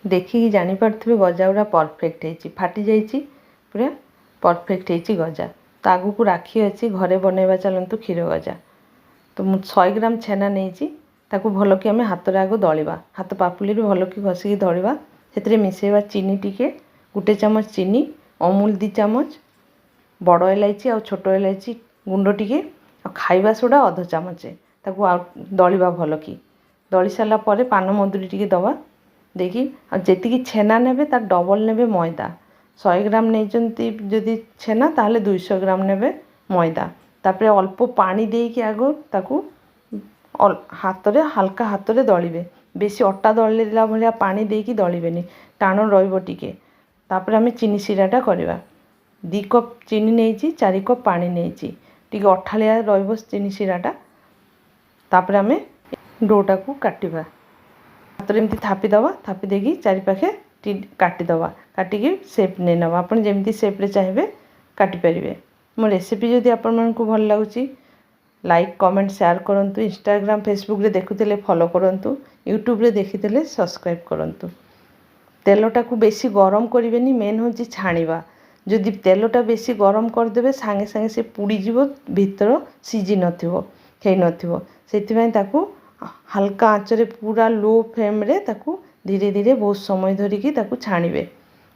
देखिकी जानीपे गजा गुड़ा परफेक्ट है फाटी जाइए पूरा परफेक्ट है गजा। तो आगु को राखी अच्छी घरे बनैबा चलतु क्षीर गजा। तो मु 100 ग्राम छेना नहीं ताकू भल कि आम हाथ आग दलिबा हाथ पापुली भल कि घसिकी दलिबा। से मिसेबा चीनी टिके 1 चामच चीनी अमूल 2 चामच बड़ इलायची आ छोट इलायची गुंड टिके आ खाइबा सोडा 1/2 चामच ताकू दलिबा भल कि दली सारा पर पान मधुरी टिके दबा देखी जी छेना ने तार डबल ने मैदा 100 ग्राम नहीं जदि छेना ताहले 200 ग्राम ने मैदा तापर अल्प पानी देकी आग ताकू हाथ रे हल्का हाथ रे दलिबे बेसी अटा दलिला भाया पानी देकी दलिबेनी टाण रहिबो टिके। तापर आमे चीनी सिराटा करवा 2 कप चीनी नहीं 4 कप पानी नहीं टिके अठालिया रहिबो चीनी सिराटा। तापर आमे डोटा को काटिबा हाथ रे एमती थापी दवा थापी देकी चारिपाखे काटिदवा काटिकी सेप नहीं नवा आप जमी सेप्रे चाहिए काटिपारे। मो रेसिपी जदि आपण को भल लगुच लाइक कमेंट शेयर करूँ। इंस्टाग्राम फेसबुक रे देखुले फॉलो करूँ यूट्यूब रे देखिले सब्सक्राइब करूँ। तेलटा को बेसी गरम करें मेन हूँ छाणीबा जदि तेलटा बेसी गरम करदे सांगे सांगे से पुड़ीज भीतर सीझी नथिबो से हल्का आँचरे पूरा लो फ्लेम रे ताकू धीरे धीरे बहुत समय धरिकी ताकू छाणीबे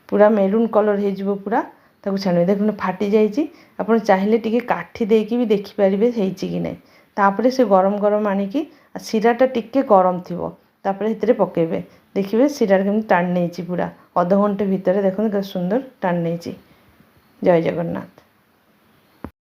पूरा मेरून कलर हो पूरा ताकू छाणीबे। देखो फाटी जाइए आप चाहिए टिके काठी देकी भी देखिपारे कि नहीं। तापरे से गरम गरम आनिकी सिराटा टिके गरम थी तापर से पकेबे देखिए सिरा केमती टाण नहीं पूरा अध घंटे भितर देखो सुंदर टाण नहीं। जय जगन्नाथ।